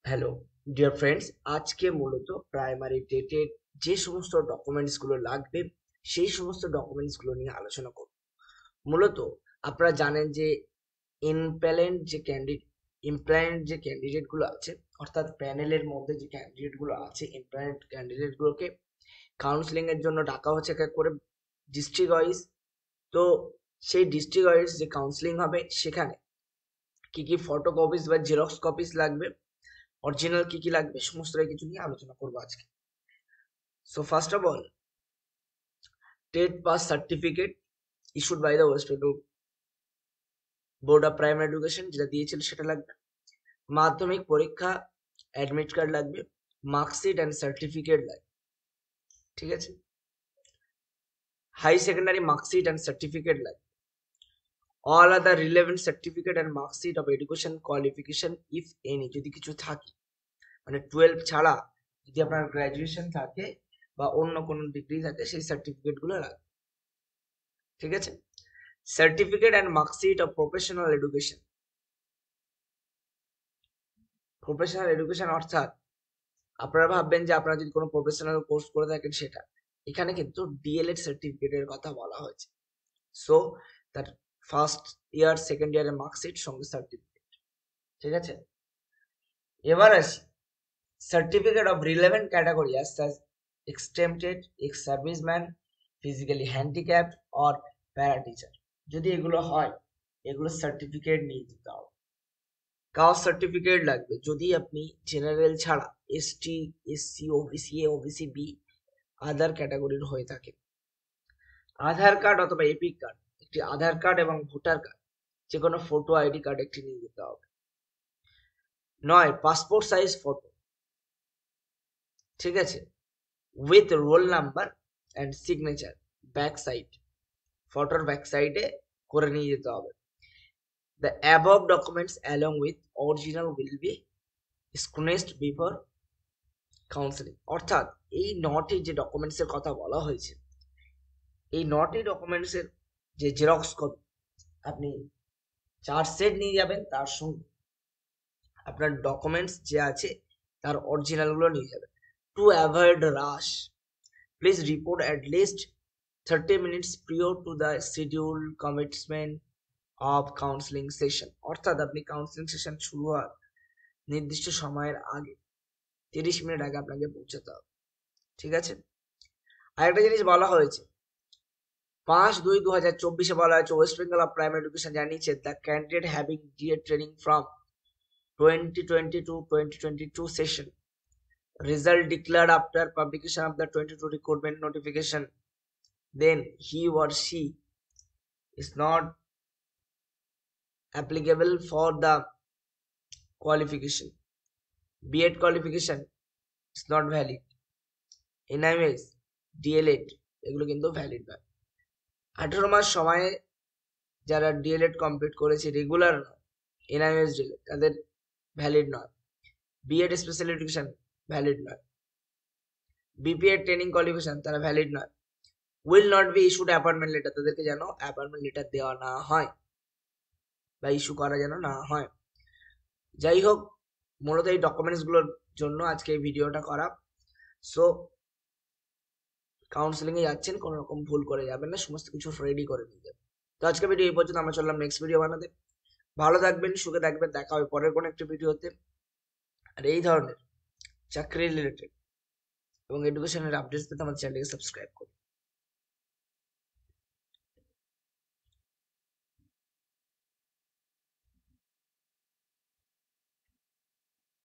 Hello dear friends, আজকে মূলত primary টেটের যে সমস্ত ডকুমেন্টস গুলো লাগবে সেই সমস্ত ডকুমেন্টস গুলো নিয়ে আলোচনা করব। মূলত আপনারা জানেন যে ইমপ্ল্যান্ট যে ক্যান্ডিডেট গুলো আছে, অর্থাৎ প্যানেলের মধ্যে যে ক্যান্ডিডেট গুলো আছে, ইমপ্ল্যান্ট ক্যান্ডিডেট গুলোকে কাউন্সিলিং এর জন্য ডাকা হচ্ছে এক এক করে ডিস্ট্রিক্ট ওয়াইজ। তো সেই ডিস্ট্রিক্ট ওয়াইজ যে কাউন্সিলিং হবে সেখানে কি কি ফটোকপিস বা জেরক্স কপিস লাগবে, অরিজিনাল কি কি লাগবে, সমস্তটাই কিছু নিয়ে আলোচনা করবো আজকে। So first of all, TET pass certificate issued by the West Bengal board of primary education, যেটা দিয়েছিল সেটা লাগবে। মাধ্যমিক পরীক্ষা অ্যাডমিট কার্ড লাগবে, মার্কশিট অ্যান্ড সার্টিফিকেট লাগবে, ঠিক আছে। High secondary marksheet and certificate লাগবে। All other relevant certificate and marksheet of education qualification if any, যদি কিছু থাকে, মানে 12 ছাড়া যদি আপনার গ্র্যাজুয়েশন থাকে বা অন্য কোনো ডিগ্রি থাকে, সেই সার্টিফিকেট গুলো লাগবে, ঠিক আছে। Certificate and marksheet of professional education অর্থাৎ আপনারা ভাববেন যে আপনারা যদি কোনো প্রফেশনাল কোর্স করে থাকেন সেটা, এখানে কিন্তু ডিএলএড সার্টিফিকেটের কথা বলা হয়েছে। সো তার ফার্স্ট ইয়ার সেকেন্ড ইয়ারের মার্কশিট সঙ্গে সার্টিফিকেট, ঠিক আছে। এবার আসি certificate of relevant category as such এক্সটেম্পটেড, ex serviceman, physically handicapped or para teacher, যদি এগুলো হয় এগুলো সার্টিফিকেট নিয়ে যেতে হবে। কাস্ট সার্টিফিকেট লাগবে যদি আপনি জেনারেল ছাড়া ST, SC, OBC A, OBC B, other ক্যাটাগরির হয়ে থাকে। আধার কার্ড অথবা এপিক কার্ড, একটি আধার কার্ড এবং ভোটার কার্ড, যে কোনো ফটো আইডি কার্ড একটি নিয়ে যেতে হবে। 9, পাসপোর্ট সাইজ ফটো, ঠিক আছে, with roll number and signature back side, ফটোর ব্যাক সাইডে করে নিয়ে যেতে হবে। The above documents along with original will be scrutinized before counselling, অর্থাৎ এই 9টি যে ডকুমেন্টস এর কথা বলা হয়েছে, এই 9টি ডকুমেন্টস এর যে জেরক্স কপি আপনি 4 সেট নিয়ে যাবেন, তার সঙ্গে আপনার ডকুমেন্টস যে আছে তার অরিজিনাল গুলো নিয়ে যাবেন। To avoid rush, please report at least 30 minutes prior to the scheduled commencement of counseling session, অর্থাৎ আপনি কাউন্সিলিং সেশন শুরু হওয়ার নির্দিষ্ট সময়ের আগে 30 মিনিট আগে আপনাকে পৌঁছাতে হবে, ঠিক আছে। আরেকটা জিনিস বলা হয়েছে, 5/2/2024 বলা হয়েছে West Bengal of primary education জানিয়েছে the candidate having D Ed training from 2020 to 2022 session result declared after publication of the 22 recruitment notification, then he or she is not applicable for the qualification. B.Ed qualification is not valid. NIMS, DLED এগুলো কিন্তু valid নয়। 18 মাস সময়ে যারা D.El.Ed complete করেছে regular নয়, NIS D.El.Ed, তাদের valid নয়। BEd special education valid নয়। বিপিএড ট্রেনিং কোয়ালিফিকেশন তারা ভ্যালিড নয়। Will not be issued appointment letter, তাদেরকে যেন অ্যাপয়েন্টমেন্ট লেটার দেওয়া না হয় বা ইস্যু করা যেন না হয়। যাই হোক, মূলত এই ডকুমেন্টস গুলোর জন্য আজকে এই ভিডিওটা করা। সো কাউন্সিলিং এ যাচ্ছেন, কোনো রকম ভুল করে যাবেন না, সমস্ত কিছু রেডি করে নিয়ে যাবেন। তো আজকে ভিডিও এই পর্যন্ত, আমরা চললাম নেক্সট ভিডিও বানাতে। ভালো থাকবেন, সুখে থাকবেন, দেখা হবে পরের কোনো একটা ভিডিওতে। আর এই ধরনের চাকরি রিলেটেড এবং এডুকেশনের আপডেটস পেতে আমাদের চ্যানেলকে সাবস্ক্রাইব করুন।